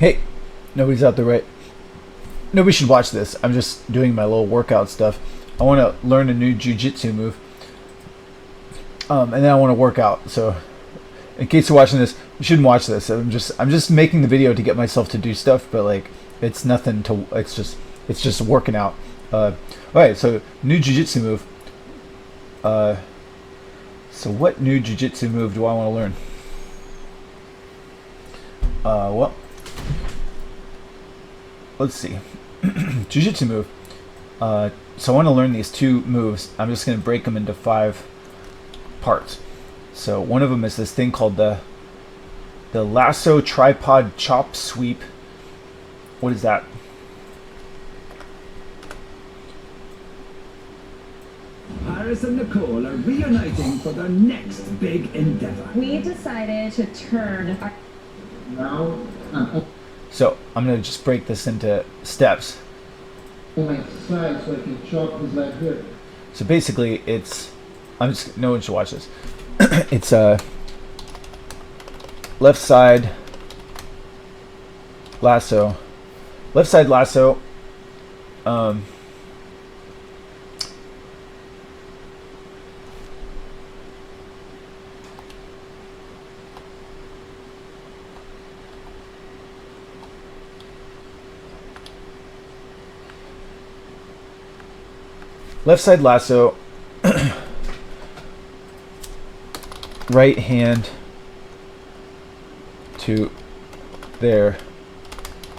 Hey, nobody's out there, right? Nobody should watch this. I'm just doing my little workout stuff. I want to learn a new jujitsu move, and then I want to work out. So, in case you're watching this, you shouldn't watch this. I'm just making the video to get myself to do stuff, but like it's nothing to. It's just working out. All right, so new jujitsu move. So what new jujitsu move do I want to learn? Well, let's see. Jiu-jitsu move. So I want to learn these two moves. I'm just going to break them into 5 parts. So one of them is this thing called the lasso tripod chop sweep. What is that? Paris and Nicole are reuniting for their next big endeavor. We decided to turn our... Now, So I'm going to just break this into steps. On my side so I can chop his leg here. So basically no one should watch this. It's left side lasso. Left side lasso. Left side lasso, right hand to their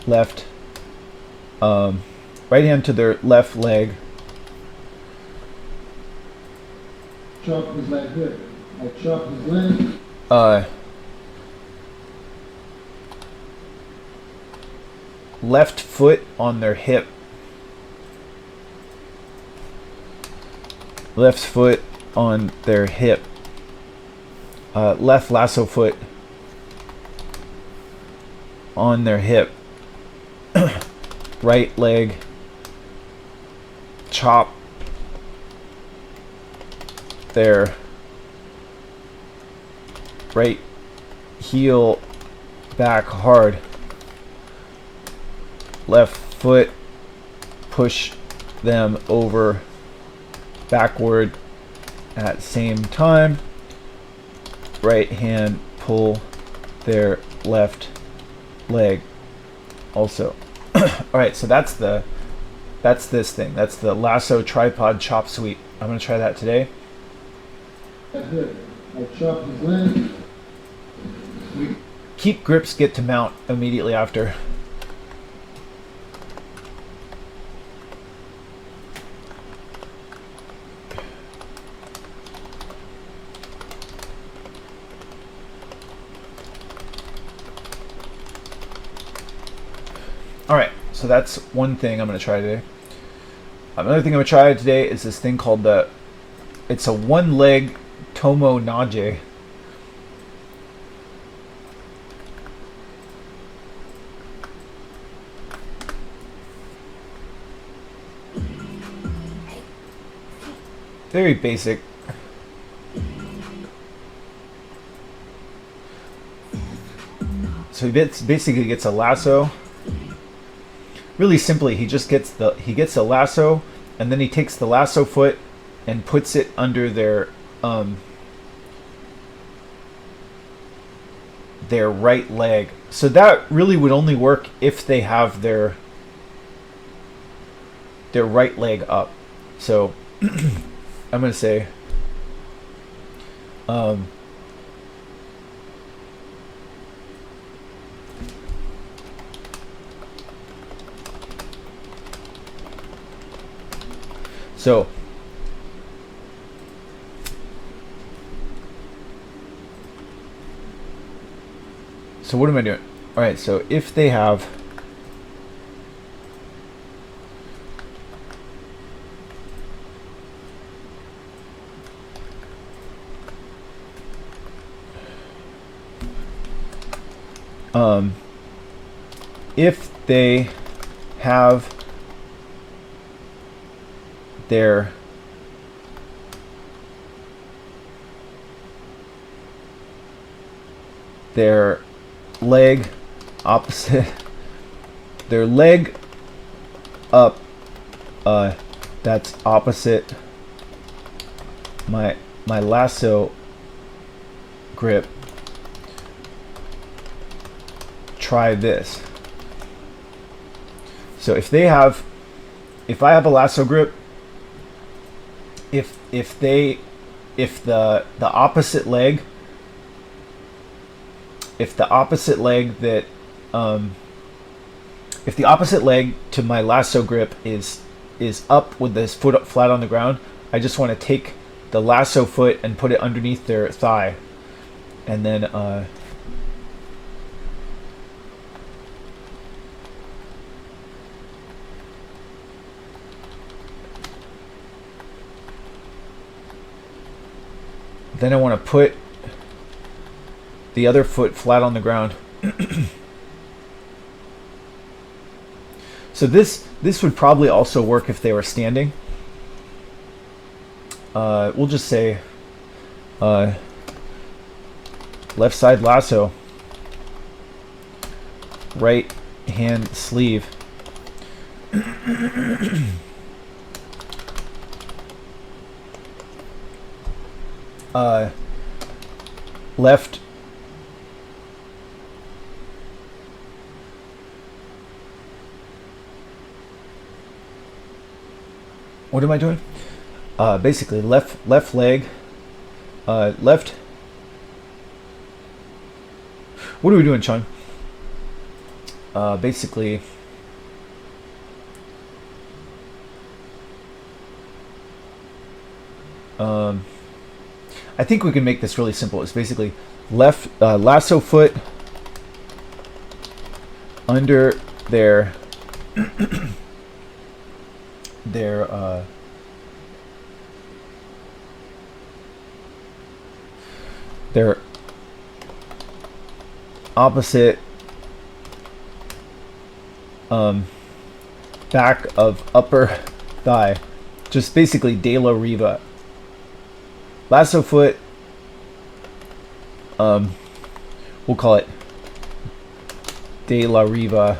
left, right hand to their left leg. Chop his leg here. I chop his leg. Left foot on their hip. Left foot on their hip. Left lasso foot on their hip. Right leg chop their right heel back hard. Left foot push them over backward at same time. Right hand pull their left leg also. Alright, so that's this thing. That's the lasso tripod chop sweep. I'm gonna try that today. Here. I chop his leg. Keep grips, get to mount immediately after. Alright, so that's one thing I'm going to try today. Another thing I'm going to try today is this thing called it's a one-leg Tomo Nage. Very basic. So he basically gets a lasso. Really simply, he just gets a lasso, and then he takes the lasso foot and puts it under their right leg. So that really would only work if they have their right leg up. So I'm gonna say so what am I doing? All right, so if they have if they have their leg opposite their leg up, that's opposite my lasso grip, try this. So if I have a lasso grip, if the opposite leg, if the opposite leg to my lasso grip is up with this foot up flat on the ground, I just want to take the lasso foot and put it underneath their thigh, and then I want to put the other foot flat on the ground. So this would probably also work if they were standing. We'll just say left side lasso, right hand sleeve. Left what am I doing? Basically left leg, left. What are we doing, Sean? Basically I think we can make this really simple. It's basically left lasso foot under their opposite back of upper thigh, just basically de la riva. Lasso foot, we'll call it de la riva,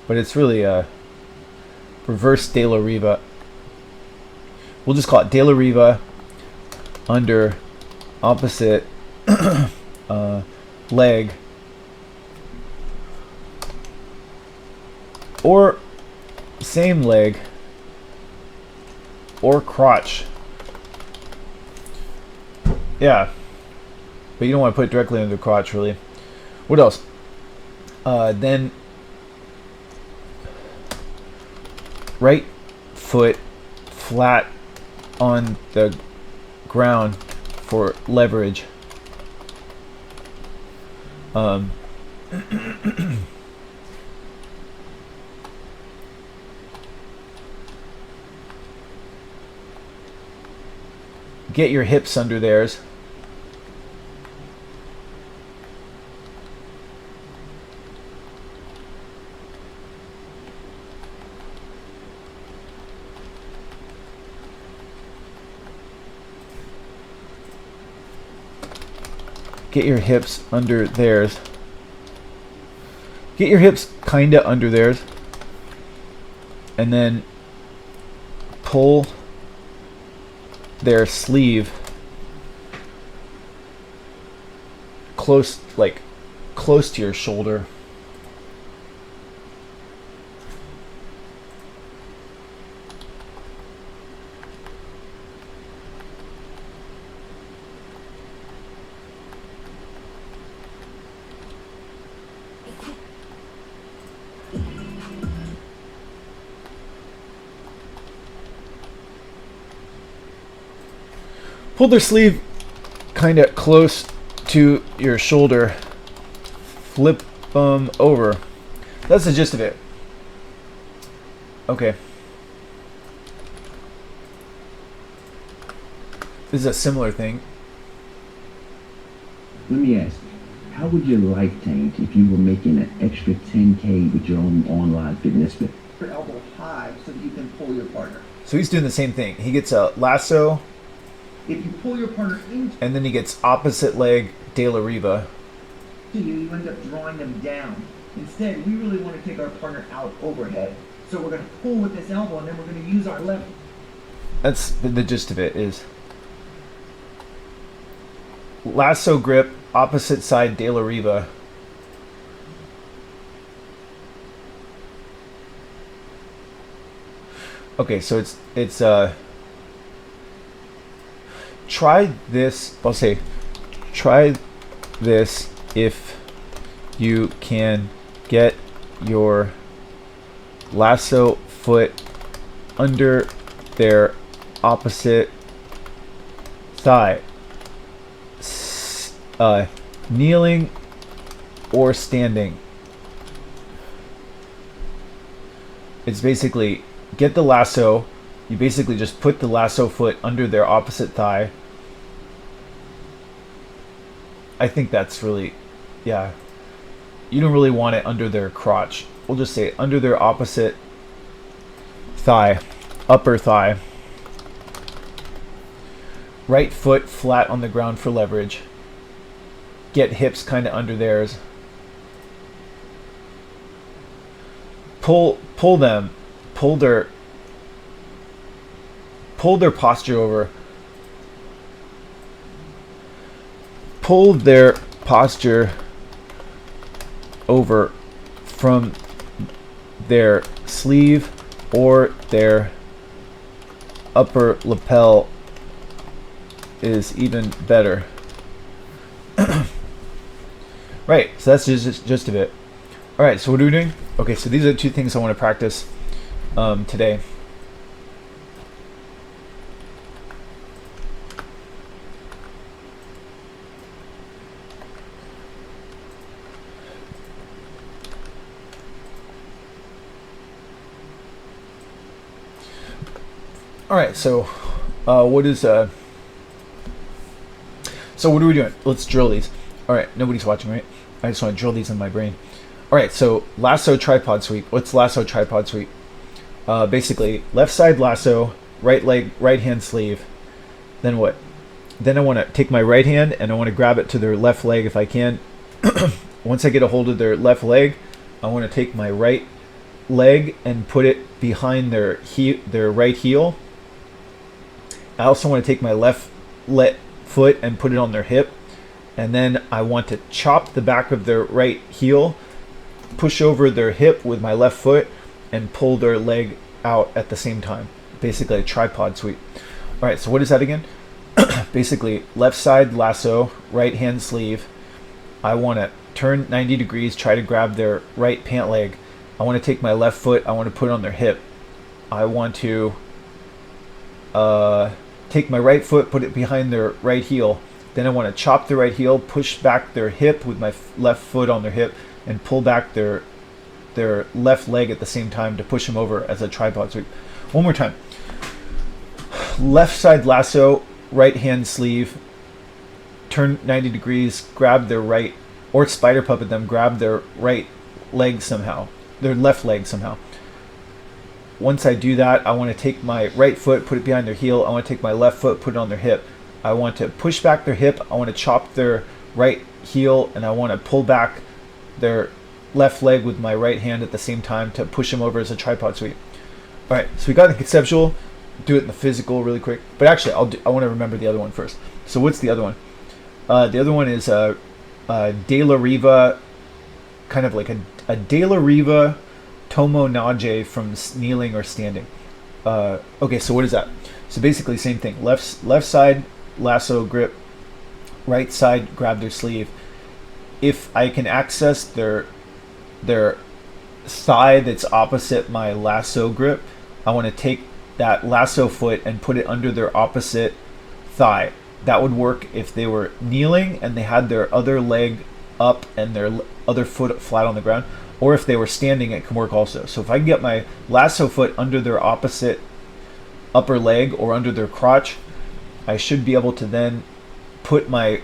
but it's really a reverse de la riva. We'll just call it de la riva under opposite leg, or same leg, or crotch. Yeah, but you don't want to put it directly under the crotch, really. What else? Then right foot flat on the ground for leverage. Get your hips under theirs. Get your hips under theirs. Get your hips kinda under theirs. And then pull their sleeve close, like close to your shoulder. Pull their sleeve kind of close to your shoulder. Flip them over. That's the gist of it. Okay. This is a similar thing. Let me ask, how would your life change if you were making an extra 10K with your own online fitness business? Your elbow high so that you can pull your partner. So he's doing the same thing. He gets a lasso, If you pull your partner into and then he gets opposite leg de la riva. you, you end up drawing them down. Instead, we really want to take our partner out overhead. So we're going to pull with this elbow, and then we're going to use our left. That's the gist of it is lasso grip, opposite side de la Riva. Okay, so it's try this. I'll say try this if you can get your lasso foot under their opposite thigh, kneeling or standing. It's basically get the lasso. You basically just put the lasso foot under their opposite thigh. I think that's really, yeah. You don't really want it under their crotch. We'll just say under their opposite thigh, upper thigh. Right foot flat on the ground for leverage. Get hips kind of under theirs. Pull them. Pull their posture over. Pull their posture over from their sleeve or their upper lapel is even better. Right, so that's just of it. All right, so what are we doing? Okay, so these are the two things I want to practice today. All right, so what are we doing? Let's drill these. All right, nobody's watching, right? I just want to drill these in my brain. All right, so lasso tripod sweep. What's lasso tripod sweep? Basically, left side lasso, right leg, right hand sleeve. Then what? Then I want to take my right hand and I want to grab it to their left leg if I can. Once I get a hold of their left leg, I want to take my right leg and put it behind their right heel. I also want to take my left foot and put it on their hip. And then I want to chop the back of their right heel, push over their hip with my left foot, and pull their leg out at the same time. Basically a tripod sweep. All right, so what is that again? Basically, left side lasso, right hand sleeve. I want to turn 90 degrees, try to grab their right pant leg. I want to take my left foot, I want to put it on their hip. I want to take my right foot, put it behind their right heel. Then I want to chop the right heel, push back their hip with my left foot on their hip, and pull back their left leg at the same time to push them over as a tripod sweep. One more time. Left side lasso, right hand sleeve, turn 90 degrees, grab their right, or spider puppet them, grab their right leg somehow, their left leg somehow. Once I do that, I want to take my right foot, put it behind their heel. I want to take my left foot, put it on their hip. I want to push back their hip. I want to chop their right heel, and I want to pull back their left leg with my right hand at the same time to push them over as a tripod sweep. All right, so we got the conceptual. Do it in the physical really quick. But actually, I want to remember the other one first. So what's the other one? The other one is De La Riva, kind of like a De La Riva Tomo Nage from kneeling or standing. Okay, so what is that? So basically, same thing. Left side lasso grip, right side grab their sleeve. If I can access their thigh that's opposite my lasso grip, I want to take that lasso foot and put it under their opposite thigh. That would work if they were kneeling and they had their other leg up and their other foot flat on the ground, or if they were standing, it can work also. So if I can get my lasso foot under their opposite upper leg or under their crotch, I should be able to then put my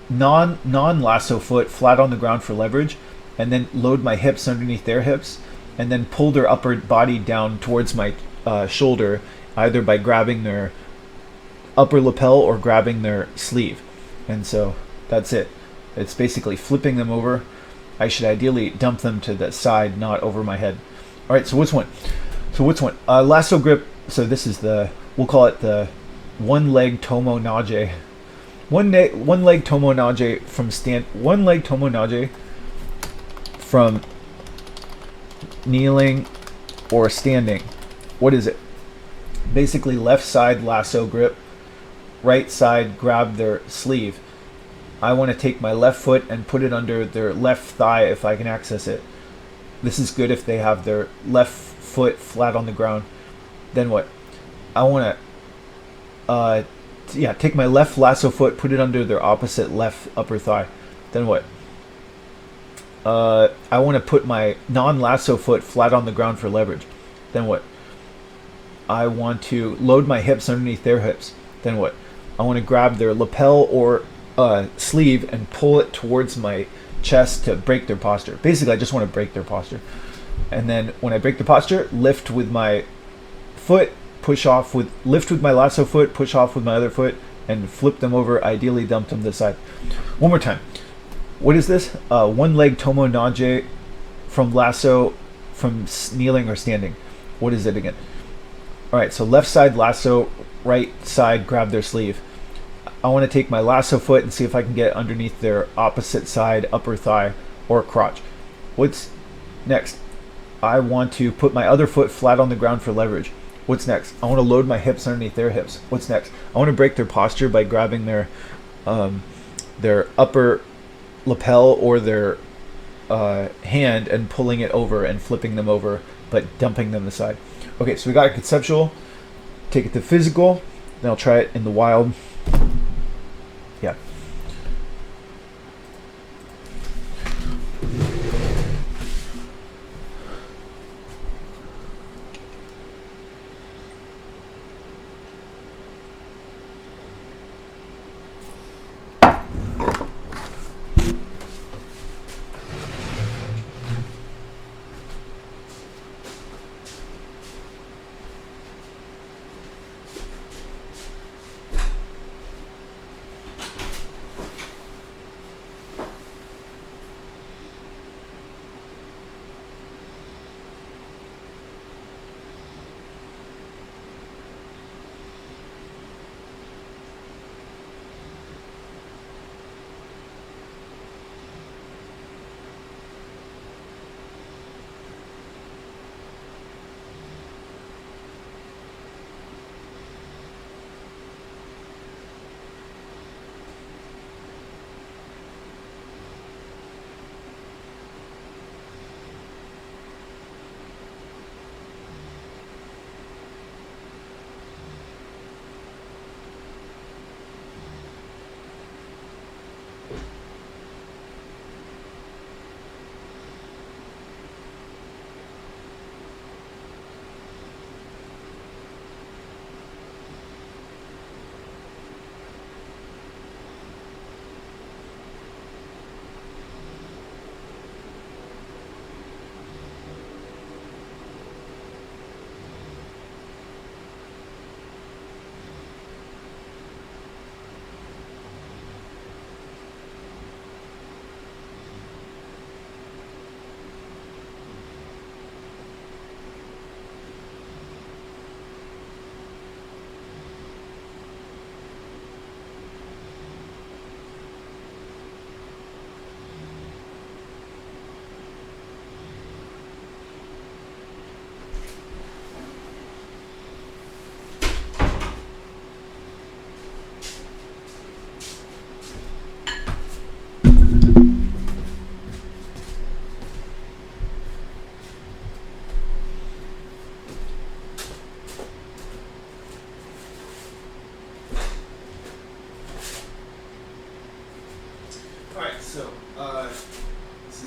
non-lasso foot flat on the ground for leverage, and then load my hips underneath their hips, and then pull their upper body down towards my shoulder, either by grabbing their upper lapel or grabbing their sleeve. And so that's it. It's basically flipping them over. I should ideally dump them to the side, not over my head. All right, so what's one? Lasso grip. So this is we'll call it the one-leg tomo nage. One-leg tomo nage from kneeling or standing. What is it? Basically, left side lasso grip, right side grab their sleeve. I want to take my left foot and put it under their left thigh if I can access it. This is good if they have their left foot flat on the ground. Then what? I want to take my left lasso foot, put it under their opposite left upper thigh. Then what? I want to put my non-lasso foot flat on the ground for leverage. Then what? I want to load my hips underneath their hips. Then what? I want to grab their lapel or sleeve and pull it towards my chest to break their posture. Basically, I just want to break their posture. And then when I break the posture, lift with my foot, lift with my lasso foot, push off with my other foot, and flip them over, ideally dump them to the side. One more time. What is this? One leg tomo nage from lasso, from kneeling or standing. What is it again? All right, so left side lasso, right side grab their sleeve. I want to take my lasso foot and see if I can get underneath their opposite side upper thigh or crotch. What's next? I want to put my other foot flat on the ground for leverage. What's next? I want to load my hips underneath their hips. What's next? I want to break their posture by grabbing their upper lapel or their hand and pulling it over and flipping them over, but dumping them aside. Okay, so we got a conceptual. Take it to physical. Then I'll try it in the wild. Yeah.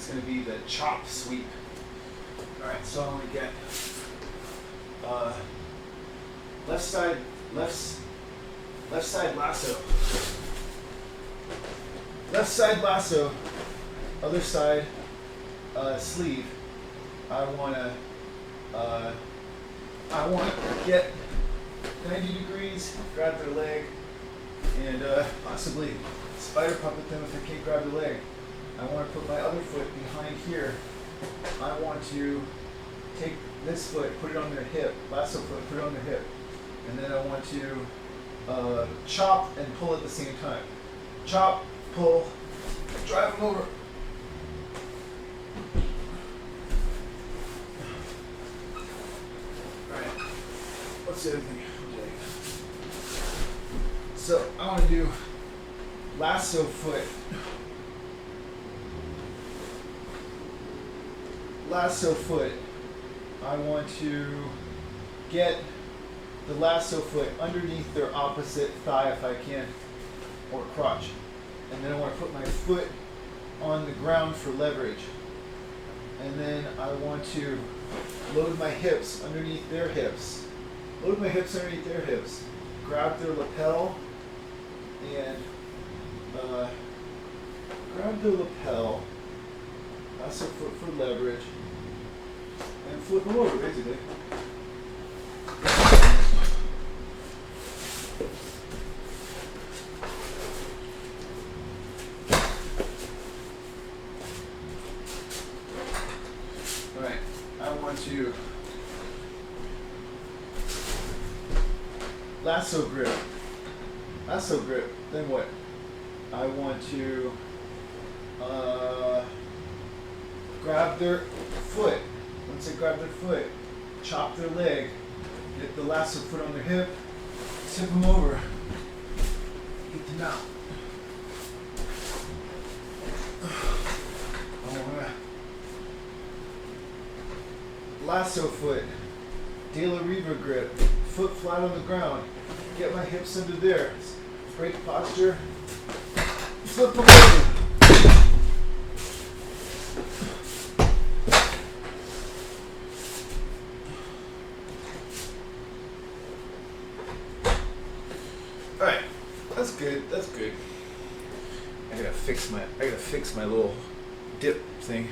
Going to be the chop sweep. All right, so I'm going to get left side lasso, left side lasso, other side sleeve. I want to get 90 degrees, grab their leg, and possibly spider puppet them if I can't grab the leg. I want to put my other foot behind here, I want to take this foot, put it on their hip, lasso foot, put it on their hip, and then I want to chop and pull at the same time. Chop, pull, drive them over. Alright, what's the other thing? So I want to do lasso foot. Lasso foot. I want to get the lasso foot underneath their opposite thigh if I can, or crotch. And then I want to put my foot on the ground for leverage. And then I want to load my hips underneath their hips. Load my hips underneath their hips. Grab their lapel and grab the lapel, lasso foot for leverage, and flip them over basically. Alright, I want to lasso grip. Lasso grip. Then what? I want to grab their foot. Once I grab their foot, chop their leg, get the lasso foot on their hip, tip them over, get them out. Lasso foot, De La Riva grip, foot flat on the ground, get my hips under there, break posture, flip them over. Alright, that's good, that's good. I gotta fix my little dip thing.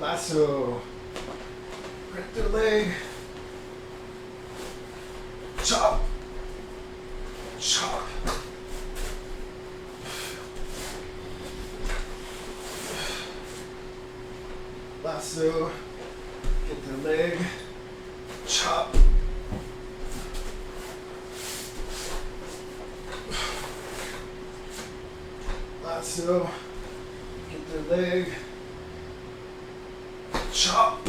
Lasso, grip their leg, chop, chop. Lasso, get their leg, chop. Lasso, get their leg, chop.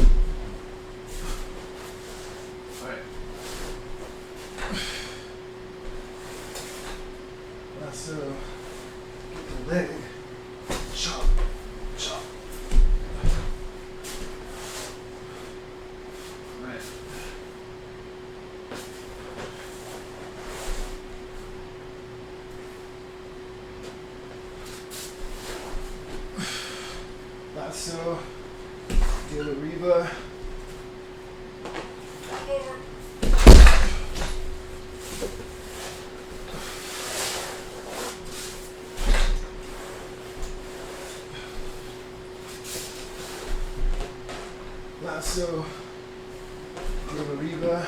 Alright. Lasso, get the leg, chop, chop. Alright. Lasso, De La Riva. Over. Lasso, De La Riva.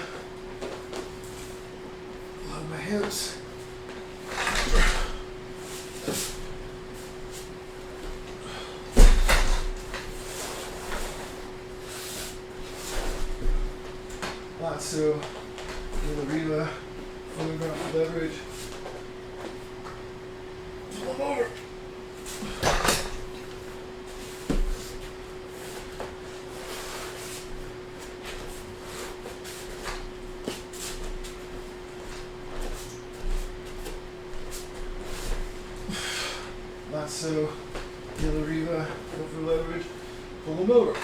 Load my hips. Lasso, De La Riva, leverage. Pull them over. Lasso, De La Riva, go for leverage, pull them over.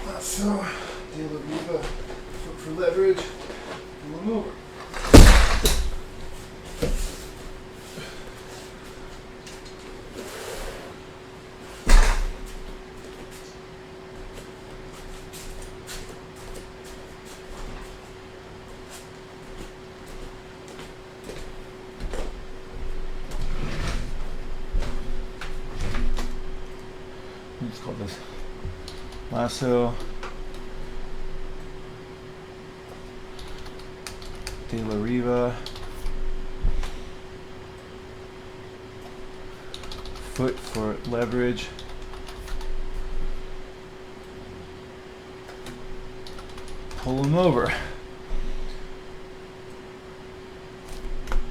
Lasso, De La Riva, go for leverage, pull them over. Let's call this lasso, De La Riva, foot for leverage, pull them over.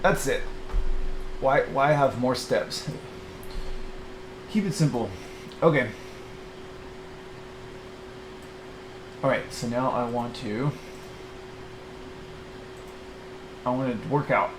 That's it. Why have more steps? Keep it simple. Okay. Alright, so now I want to work out.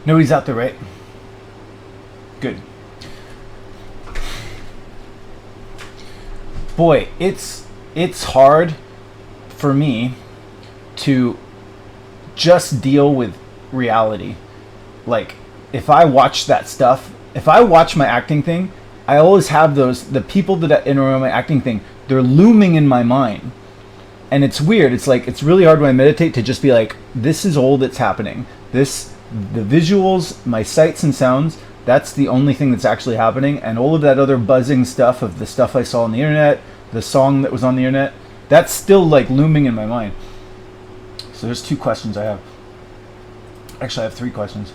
Nobody's out there, right? Good. Boy, it's hard for me to just deal with reality. Like, if I watch that stuff, if I watch my acting thing, I always have the people that in my acting thing, they're looming in my mind. And it's weird. It's like, it's really hard when I meditate to just be like, this is all that's happening. The visuals, my sights and sounds, that's the only thing that's actually happening. And all of that other buzzing stuff of the stuff I saw on the internet, the song that was on the internet, that's still like looming in my mind. So there's 2 questions I have. Actually, I have 3 questions.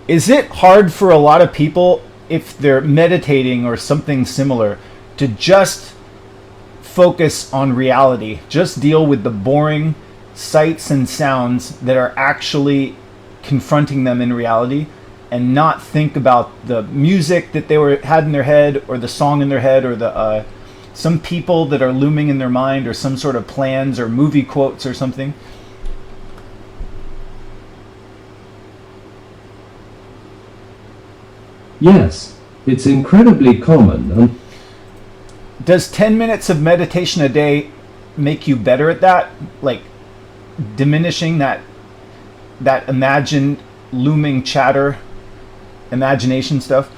Is it hard for a lot of people, if they're meditating or something similar, to just focus on reality, just deal with the boring sights and sounds that are actually confronting them in reality, and not think about the music that they had in their head, or the song in their head, or the some people that are looming in their mind, or some sort of plans or movie quotes or something? Yes, it's incredibly common. And does 10 minutes of meditation a day make you better at that? Like, diminishing that imagined looming chatter, imagination stuff?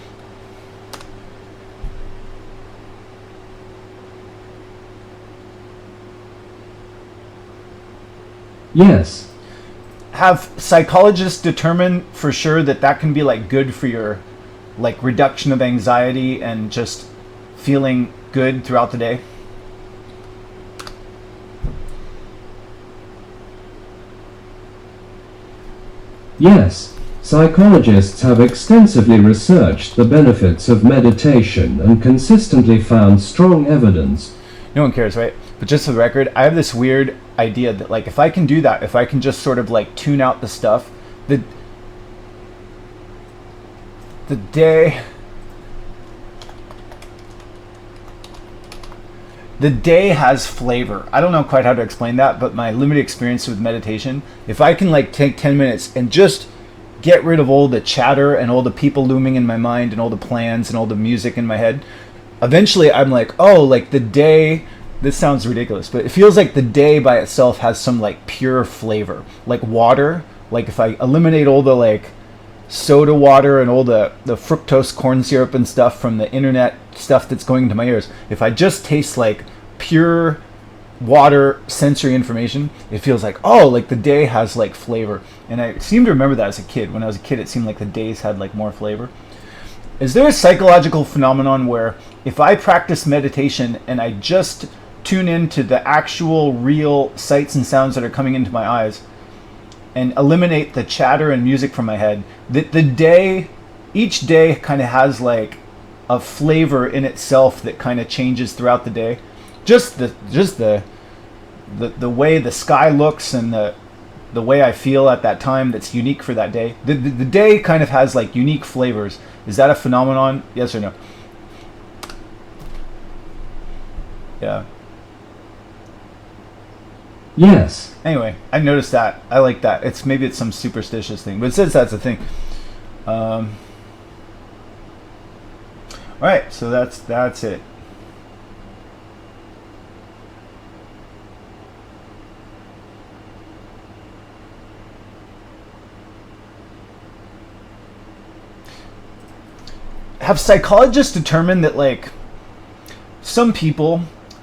yes, Have psychologists determined for sure that can be like good for your like reduction of anxiety and just feeling good throughout the day? yes, psychologists have extensively researched the benefits of meditation and consistently found strong evidence. No one cares, right? But just for the record, I have this weird idea that like if I can do that, if I can just sort of like tune out the stuff, the day has flavor. I don't know quite how to explain that, but my limited experience with meditation, if I can like take 10 minutes and just get rid of all the chatter and all the people looming in my mind and all the plans and all the music in my head, eventually I'm like, oh, like the day, this sounds ridiculous, but it feels like the day by itself has some like pure flavor, like water. Like if I eliminate all the like soda water and all the fructose corn syrup and stuff from the internet stuff that's going into my ears, if I just taste like pure water sensory information, it feels like, oh, like the day has like flavor. And I seem to remember that as a kid. When I was a kid, it seemed like the days had like more flavor. Is there a psychological phenomenon where if I practice meditation and I just tune into the actual real sights and sounds that are coming into my eyes and eliminate the chatter and music from my head, that the day, each day kind of has like a flavor in itself that kind of changes throughout the day? Just the way the sky looks and the way I feel at that time that's unique for that day. The day kind of has like unique flavors. Is that a phenomenon? Yes or no? Yeah. Yes. Anyway, I noticed that. I like that. Maybe it's some superstitious thing, but it says that's a thing. All right, so that's it. Have psychologists determined that like some people,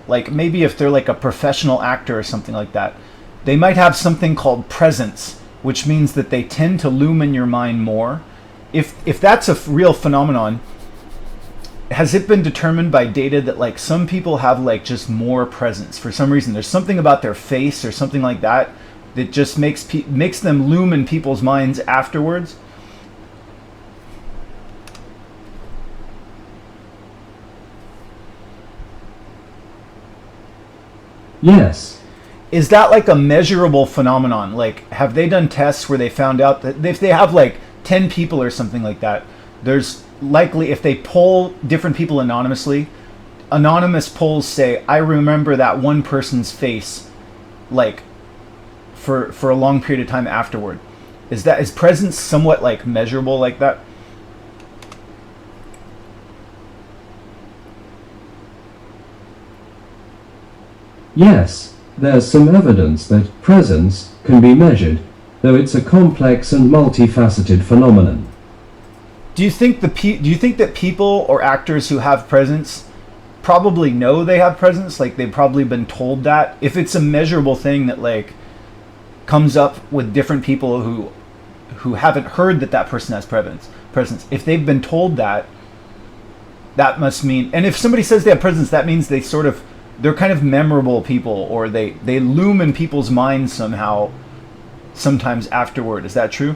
like maybe if they're like a professional actor or something like that, they might have something called presence, which means that they tend to loom in your mind more. If that's a real phenomenon, has it been determined by data that like some people have like just more presence for some reason? There's something about their face or something like that that just makes them loom in people's minds afterwards. Yes. Is that like a measurable phenomenon? Like, have they done tests where they found out that if they have like 10 people or something like that, there's likely, if they poll different people anonymously, anonymous polls say, I remember that one person's face like for a long period of time afterward. Is presence somewhat like measurable like that? Yes, there's some evidence that presence can be measured, though it's a complex and multifaceted phenomenon. Do you think do you think that people or actors who have presence probably know they have presence? Like they've probably been told that? If it's a measurable thing that like comes up with different people who haven't heard that that person has presence. If they've been told that, that must mean. And if somebody says they have presence, that means they're kind of memorable people, or they loom in people's minds somehow. Sometimes afterward, is that true?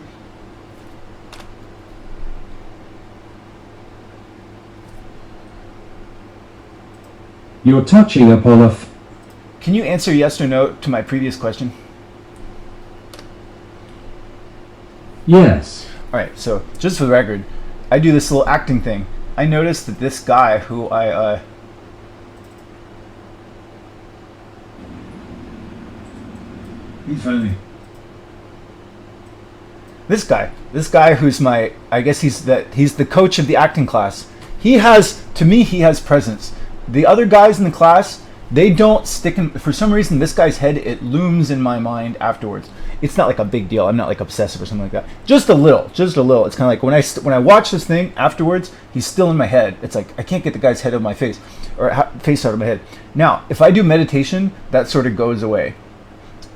You're touching upon a Can you answer yes or no to my previous question? Yes. Alright, so just for the record, I do this little acting thing. I noticed that this guy who he's funny. This guy who's I guess he's the coach of the acting class. He has presence. The other guys in the class, they don't stick in. For some reason, this guy's head, it looms in my mind afterwards. It's not like a big deal. I'm not like obsessive or something like that. Just a little. It's kind of like when I watch this thing afterwards, he's still in my head. It's like I can't get the guy's head out of my face, or face out of my head. Now, if I do meditation, that sort of goes away,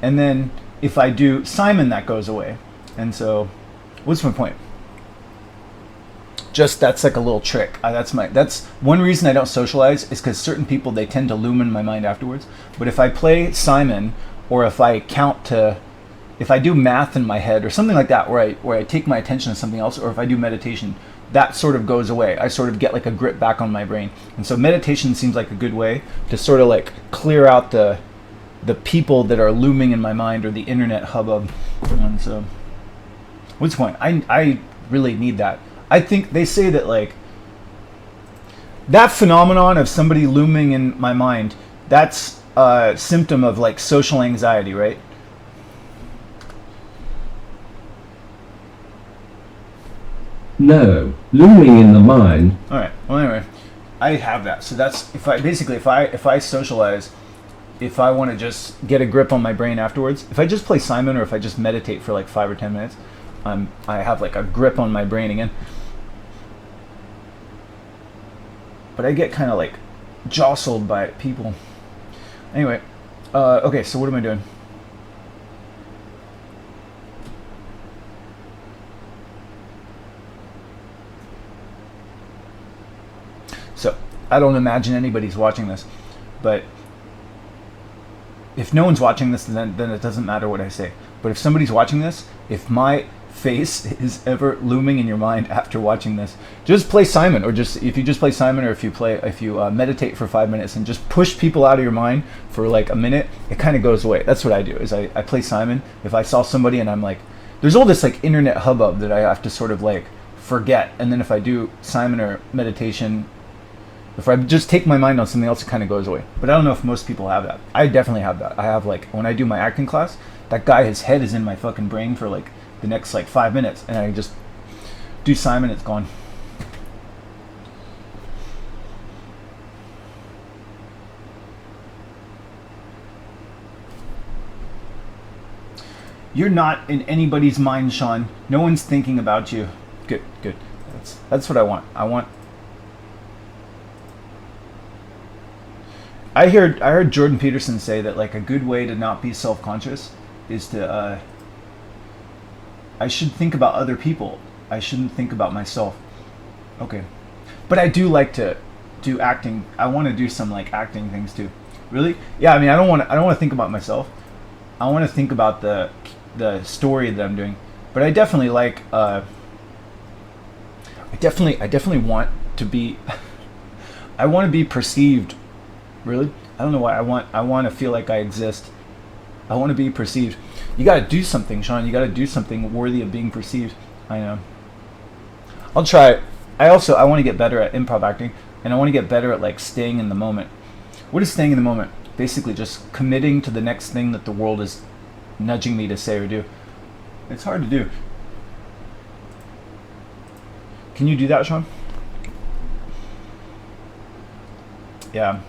and then if I do Simon, that goes away. And so, what's my point? Just that's like a little trick. That's one reason I don't socialize is because certain people, they tend to loom in my mind afterwards. But if I play Simon, or if I if I do math in my head or something like that, where I take my attention to something else, or if I do meditation, that sort of goes away. I sort of get like a grip back on my brain. And so meditation seems like a good way to sort of like clear out the people that are looming in my mind, or the internet hubbub. And so, what's the point? I really need that. I think they say that like that phenomenon of somebody looming in my mind, that's a symptom of like social anxiety, right? No, looming in the mind. All right. Well, anyway, I have that. So that's if I socialize, if I want to just get a grip on my brain afterwards, if I just play Simon, or if I just meditate for like 5 or 10 minutes, I have like a grip on my brain again. But I get kind of like jostled by people. Anyway, okay, so what am I doing? So, I don't imagine anybody's watching this, but if no one's watching this, then it doesn't matter what I say. But if somebody's watching this, if my face is ever looming in your mind after watching this, just play Simon, or if you just play Simon, or if you meditate for 5 minutes and just push people out of your mind for like a minute, it kind of goes away. That's what I do. Is I play Simon. If I saw somebody and I'm like, there's all this like internet hubbub that I have to sort of like forget, and then if I do Simon or meditation, if I just take my mind on something else, it kind of goes away. But I don't know if most people have that. I definitely have that. I have like, when I do my acting class, that guy, his head is in my fucking brain for like the next like 5 minutes, and I just do Simon, it's gone. You're not in anybody's mind, Sean. No one's thinking about you. Good. That's what I want. I heard Jordan Peterson say that like a good way to not be self-conscious is to I should think about other people. I shouldn't think about myself. Okay. But I do like to do acting. I want to do some like acting things too. Really? Yeah, I mean I don't want to think about myself. I want to think about the story that I'm doing. But I definitely like I definitely want to be I want to be perceived. Really? I don't know why. I want to feel like I exist. I want to be perceived. You got to do something, Sean. You got to do something worthy of being perceived. I know. I'll try it. I want to get better at improv acting, and I want to get better at like staying in the moment. What is staying in the moment? Basically just committing to the next thing that the world is nudging me to say or do. It's hard to do. Can you do that, Sean? Yeah.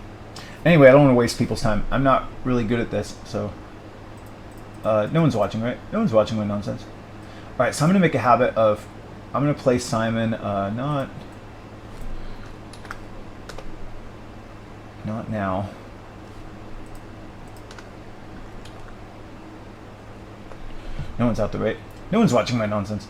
Anyway, I don't want to waste people's time. I'm not really good at this, so no one's watching, right? No one's watching my nonsense. All right, so I'm going to make a habit of, I'm going to play Simon, not now. No one's out there, right? No one's watching my nonsense.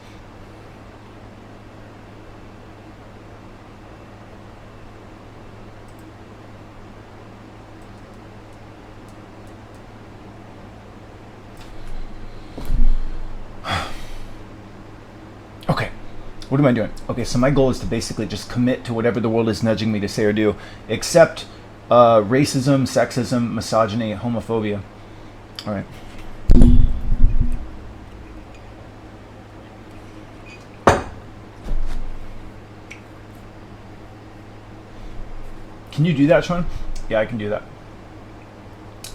Okay, what am I doing? Okay, so my goal is to basically just commit to whatever the world is nudging me to say or do, except racism, sexism, misogyny, homophobia. All right. Can you do that, Sean? Yeah, I can do that.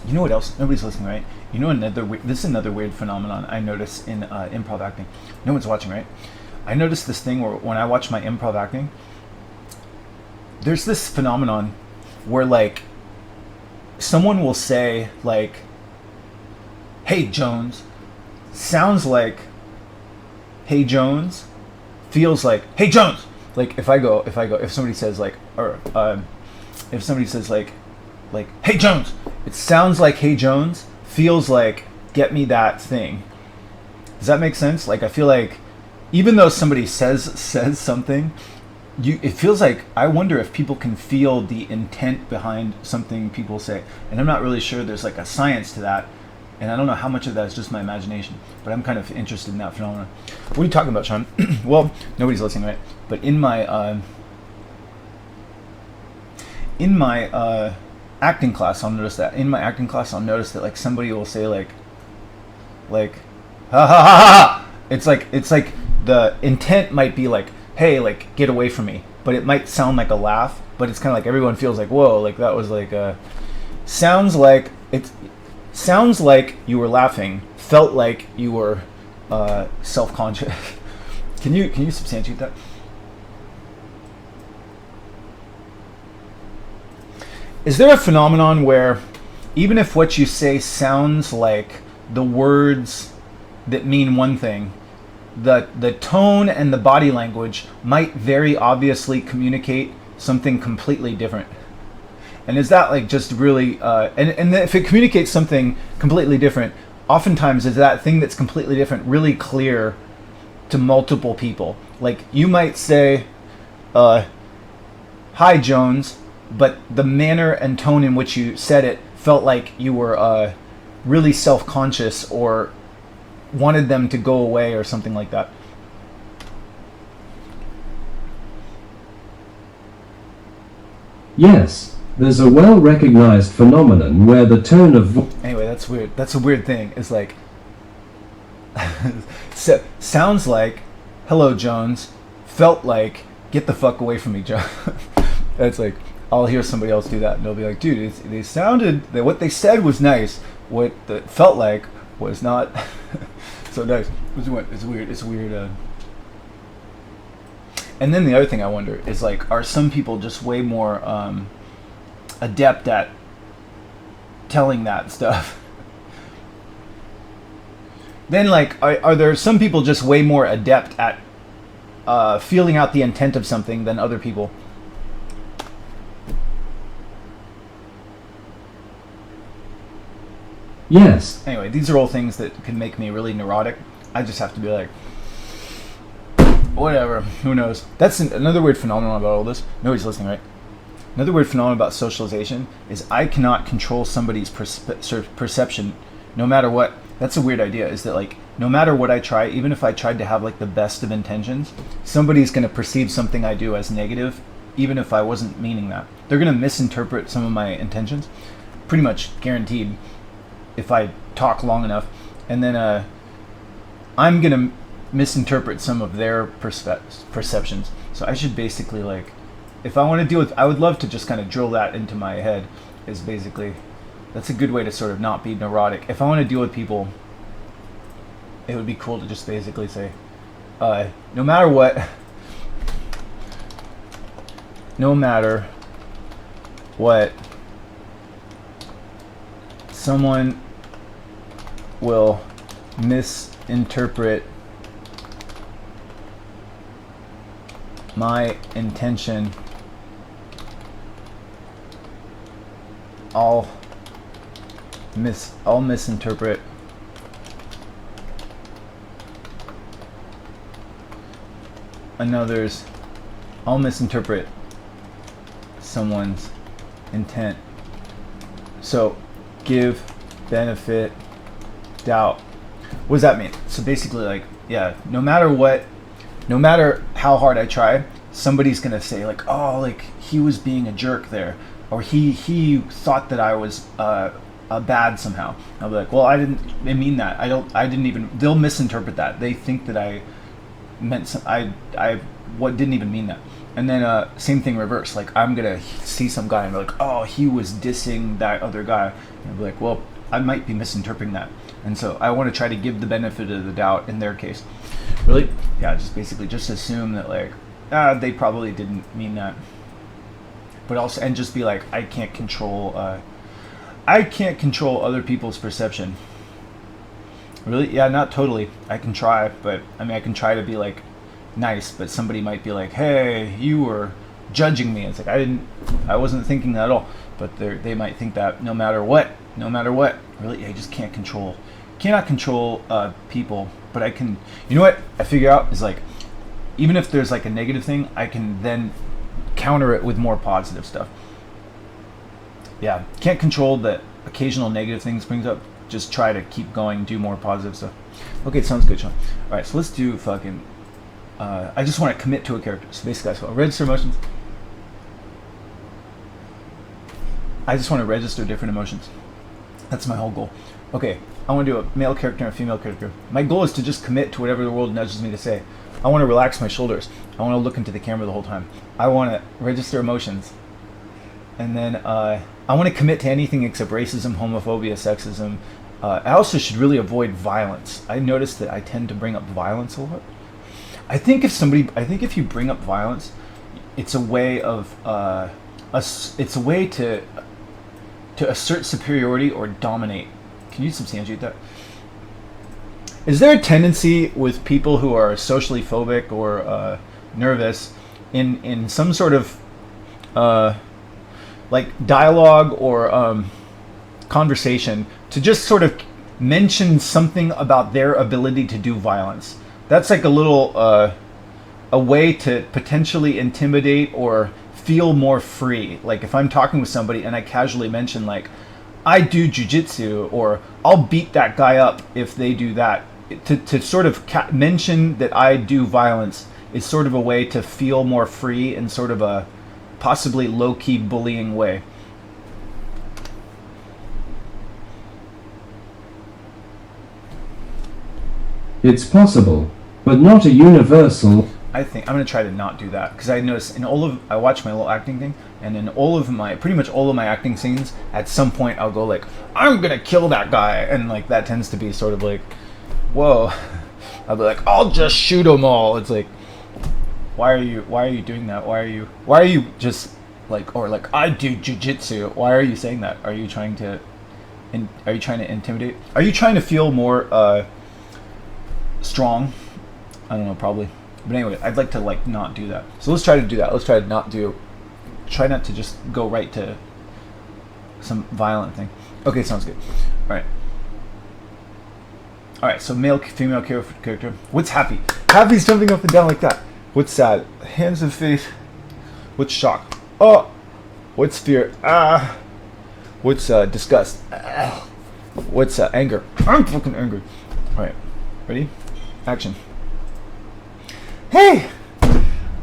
You know what else? Nobody's listening, right? You know this is another weird phenomenon I notice in improv acting. No one's watching, right? I noticed this thing where when I watch my improv acting, there's this phenomenon where like someone will say like, "Hey Jones," sounds like "Hey Jones," feels like "Hey Jones." Like if somebody says like, or if somebody says like, "Hey Jones," it sounds like "Hey Jones," feels like "Get me that thing." Does that make sense? Like I feel like even though somebody says something, it feels like, I wonder if people can feel the intent behind something people say. And I'm not really sure there's like a science to that. And I don't know how much of that is just my imagination, but I'm kind of interested in that phenomenon. What are you talking about, Sean? Well, nobody's listening, right? But in my acting class, I'll notice that. In my acting class, I'll notice that like somebody will say like ha ha ha ha. It's like the intent might be like, "Hey, like get away from me," but it might sound like a laugh. But it's kind of like everyone feels like, "Whoa!" Like that was like sounds like you were laughing, felt like you were self-conscious. Can you substantiate that? Is there a phenomenon where even if what you say sounds like the words that mean one thing, the tone and the body language might very obviously communicate something completely different? And is that like just really and if it communicates something completely different, oftentimes is that thing that's completely different really clear to multiple people? Like you might say "Hi Jones," but the manner and tone in which you said it felt like you were really self-conscious or wanted them to go away or something like that. Yes, there's a well-recognized phenomenon where the tone of Anyway, that's weird. That's a weird thing. It's like sounds like "Hello Jones," felt like "Get the fuck away from me, Jones." That's like, I'll hear somebody else do that and they'll be like, "Dude, they sounded, what they said was nice. What it felt like was not so nice." It's weird. It's weird. And then the other thing I wonder is like, are some people just way more adept at telling that stuff? Then like, are there some people just way more adept at feeling out the intent of something than other people? Yes. Anyway, these are all things that can make me really neurotic. I just have to be like, whatever, who knows. That's another weird phenomenon about all this. Nobody's listening, right? Another weird phenomenon about socialization is I cannot control somebody's perception no matter what. That's a weird idea, is that like, no matter what I try, even if I tried to have like the best of intentions, somebody's going to perceive something I do as negative, even if I wasn't meaning that. They're going to misinterpret some of my intentions, pretty much guaranteed, if I talk long enough. And then I'm going to misinterpret some of their perceptions. So I should basically like, if I want to deal with, I would love to just kind of drill that into my head, is basically, that's a good way to sort of not be neurotic. If I want to deal with people it would be cool to just basically say, no matter what, someone will misinterpret my intention, I'll misinterpret I'll misinterpret someone's intent. So give benefit doubt. What does that mean? So basically, like, yeah, no matter how hard I try, somebody's gonna say like, oh, like he was being a jerk there, or he thought that I was bad somehow. I'll be like, well, I didn't mean that. I didn't even. They'll misinterpret that. They think that I meant didn't even mean that. And then same thing reverse. Like, I'm gonna see some guy and be like, oh, he was dissing that other guy, and I'll be like, well, I might be misinterpreting that. And so I want to try to give the benefit of the doubt in their case. Really? Yeah, just basically just assume that, like, they probably didn't mean that. But also, and just be like, I can't control other people's perception. Really? Yeah, not totally. I can try, but I mean, I can try to be like nice, but somebody might be like, hey, you were judging me. It's like, I wasn't thinking that at all. But they might think that no matter what. Really, I just cannot control people, but I can, you know what I figure out is, like, even if there's like a negative thing, I can then counter it with more positive stuff. Yeah, can't control the occasional negative things brings up. Just try to keep going, do more positive stuff. Okay, sounds good, Sean. All right, so let's do fucking, I just want to commit to a character. So basically, I register emotions. I just want to register different emotions. That's my whole goal. Okay, I want to do a male character and a female character. My goal is to just commit to whatever the world nudges me to say. I want to relax my shoulders. I want to look into the camera the whole time. I want to register emotions. And then I want to commit to anything except racism, homophobia, sexism. I also should really avoid violence. I noticed that I tend to bring up violence a lot. I think if you bring up violence, it's a way of to assert superiority or dominate. Can you substantiate that? Is there a tendency with people who are socially phobic or nervous in some sort of like dialogue or conversation to just sort of mention something about their ability to do violence? That's like a little a way to potentially intimidate or feel more free. Like if I'm talking with somebody and I casually mention like, I do jujitsu, or I'll beat that guy up if they do that. To sort of mention that I do violence is sort of a way to feel more free in sort of a possibly low-key bullying way. It's possible, but not a universal. I think I'm gonna try to not do that, because I notice I watch my little acting thing, and in pretty much all of my acting scenes, at some point I'll go like, I'm gonna kill that guy, and like that tends to be sort of like, whoa. I'll be like, I'll just shoot them all. It's like, why are you doing that? Why are you just like, or like, I do jujitsu. Why are you saying that? Are you trying to intimidate? Are you trying to feel more strong? I don't know, probably. But anyway, I'd like to like not do that. So let's try to do that. Let's try not to just go right to some violent thing. Okay, sounds good. All right, so male, female character. What's happy? Happy's jumping up and down like that. What's sad? Hands and face. What's shock? Oh. What's fear? Ah. What's disgust? Ah. What's anger? I'm fucking angry. All right, ready? Action. Hey,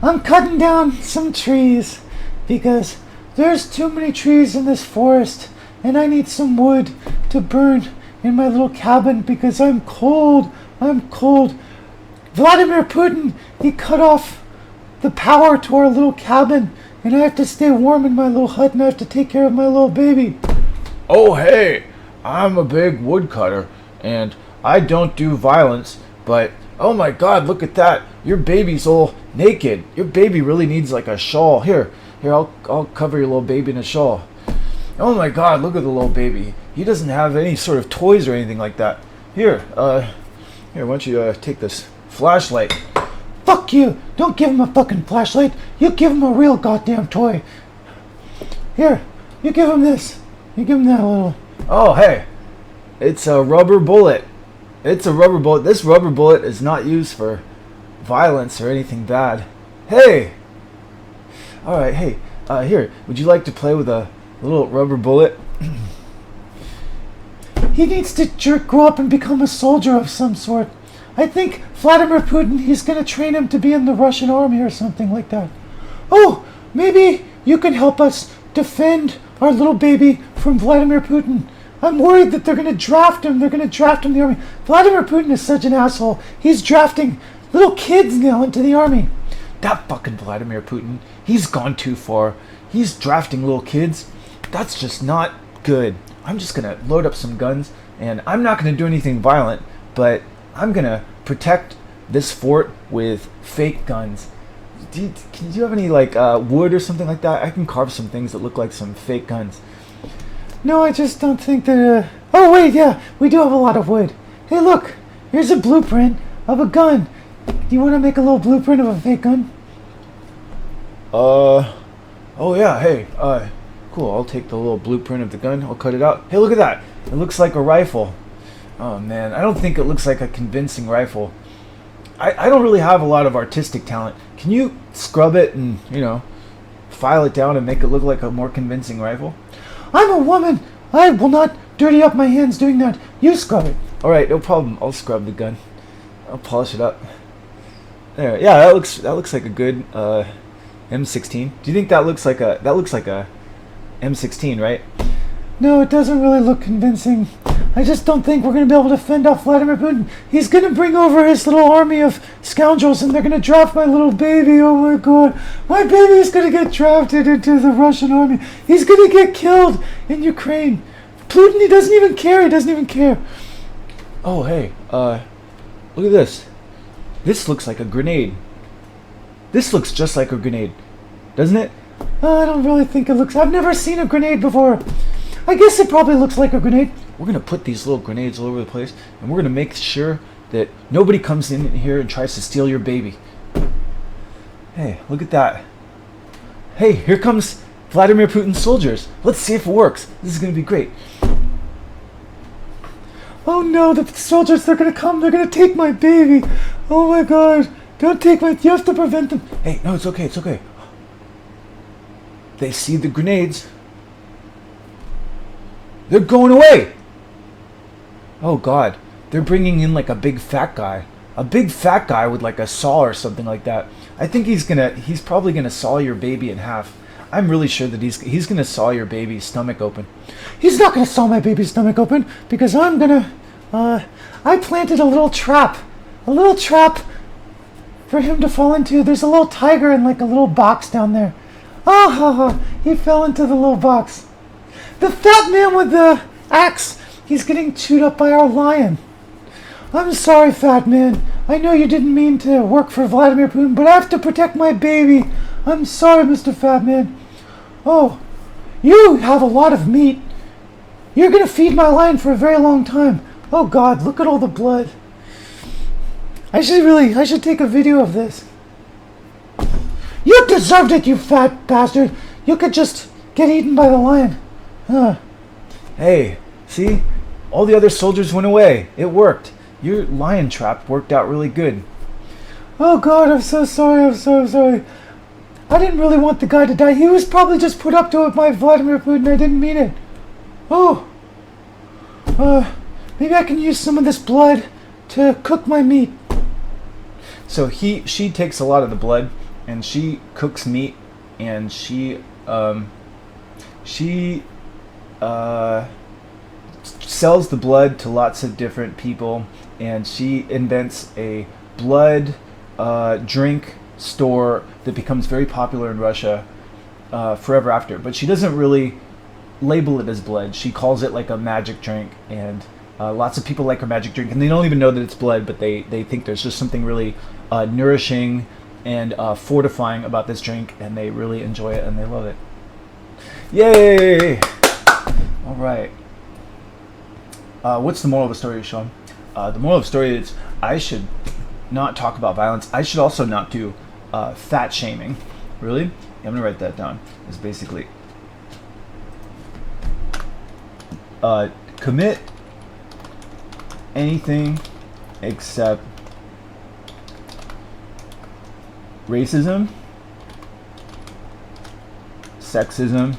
I'm cutting down some trees because there's too many trees in this forest, and I need some wood to burn in my little cabin because I'm cold. Vladimir Putin, he cut off the power to our little cabin, and I have to stay warm in my little hut, and I have to take care of my little baby. Oh, hey, I'm a big woodcutter, and I don't do violence, but oh my God, look at that! Your baby's all naked. Your baby really needs like a shawl. Here, I'll cover your little baby in a shawl. Oh my God, look at the little baby. He doesn't have any sort of toys or anything like that. Here, why don't you take this flashlight? Fuck you! Don't give him a fucking flashlight. You give him a real goddamn toy. Here, you give him this. You give him that little. Oh, hey, it's a rubber bullet. It's a rubber bullet. This rubber bullet is not used for violence or anything bad. Hey! Alright, hey, here, would you like to play with a little rubber bullet? He needs to grow up and become a soldier of some sort. I think Vladimir Putin, he's going to train him to be in the Russian army or something like that. Oh, maybe you can help us defend our little baby from Vladimir Putin. I'm worried that they're going to draft him. They're going to draft him in the army. Vladimir Putin is such an asshole. He's drafting little kids now into the army. That fucking Vladimir Putin, he's gone too far. He's drafting little kids. That's just not good. I'm just going to load up some guns, and I'm not going to do anything violent, but I'm going to protect this fort with fake guns. Do you have any like wood or something like that? I can carve some things that look like some fake guns. No, I just don't think that... Oh, wait, yeah, we do have a lot of wood. Hey, look, here's a blueprint of a gun. Do you want to make a little blueprint of a fake gun? Oh, yeah, hey, cool, I'll take the little blueprint of the gun. I'll cut it out. Hey, look at that. It looks like a rifle. Oh, man, I don't think it looks like a convincing rifle. I don't really have a lot of artistic talent. Can you scrub it and, file it down and make it look like a more convincing rifle? I'm a woman. I will not dirty up my hands doing that. You scrub it. All right, no problem. I'll scrub the gun. I'll polish it up. There. Yeah, that looks like a good M16. Do you think that looks like a M16, right? No, it doesn't really look convincing. I just don't think we're going to be able to fend off Vladimir Putin. He's going to bring over his little army of scoundrels, and they're going to draft my little baby. Oh my God. My baby is going to get drafted into the Russian army. He's going to get killed in Ukraine. Putin, he doesn't even care. He doesn't even care. Oh, hey, look at this. This looks like a grenade. This looks just like a grenade, doesn't it? I don't really think it looks... I've never seen a grenade before. I guess it probably looks like a grenade. We're going to put these little grenades all over the place, and we're going to make sure that nobody comes in here and tries to steal your baby. Hey, look at that. Hey, here comes Vladimir Putin's soldiers. Let's see if it works. This is going to be great. Oh no, the soldiers, they're going to come. They're going to take my baby. Oh my God. Don't take my... You have to prevent them. Hey, no, it's okay. It's okay. They see the grenades. They're going away. Oh God, they're bringing in like a big fat guy. A big fat guy with like a saw or something like that. I think he's probably gonna saw your baby in half. I'm really sure that he's gonna saw your baby's stomach open. He's not gonna saw my baby's stomach open because I'm gonna, I planted a little trap for him to fall into. There's a little tiger in like a little box down there. Oh, he fell into the little box. The fat man with the axe, he's getting chewed up by our lion. I'm sorry, fat man. I know you didn't mean to work for Vladimir Putin, but I have to protect my baby. I'm sorry, Mr. Fat Man. Oh, you have a lot of meat. You're going to feed my lion for a very long time. Oh, God, look at all the blood. I should take a video of this. You deserved it, you fat bastard. You could just get eaten by the lion. Hey, see? All the other soldiers went away. It worked. Your lion trap worked out really good. Oh God, I'm so sorry. I'm so sorry. I didn't really want the guy to die. He was probably just put up to it by Vladimir Putin. I didn't mean it. Oh. Maybe I can use some of this blood to cook my meat. So she takes a lot of the blood and she cooks meat, and she sells the blood to lots of different people, and she invents a blood drink store that becomes very popular in Russia forever after. But she doesn't really label it as blood. She calls it like a magic drink, and Lots of people like our magic drink, and they don't even know that it's blood, but they think there's just something really nourishing and fortifying about this drink, and they really enjoy it and they love it. Yay! All right. What's the moral of the story, Sean? The moral of the story is I should not talk about violence. I should also not do fat shaming. Really? Yeah, I'm going to write that down. It's basically commit anything except racism, sexism,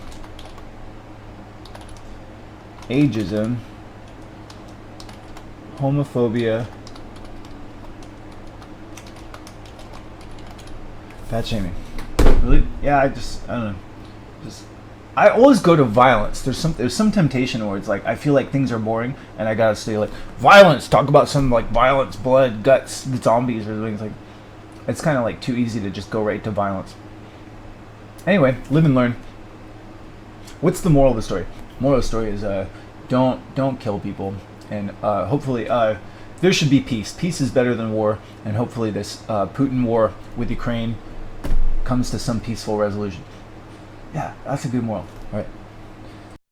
ageism, homophobia, fat shaming. Really? Yeah, I don't know. I always go to violence. There's some temptation where it's like I feel like things are boring and I gotta say like violence. Talk about some like violence, blood, guts, zombies, or things like. It's kind of like too easy to just go right to violence. Anyway, live and learn. What's the moral of the story? Moral of the story is don't kill people, and hopefully there should be peace. Peace is better than war, and hopefully this Putin war with Ukraine comes to some peaceful resolution. Yeah, that's a good moral. All right.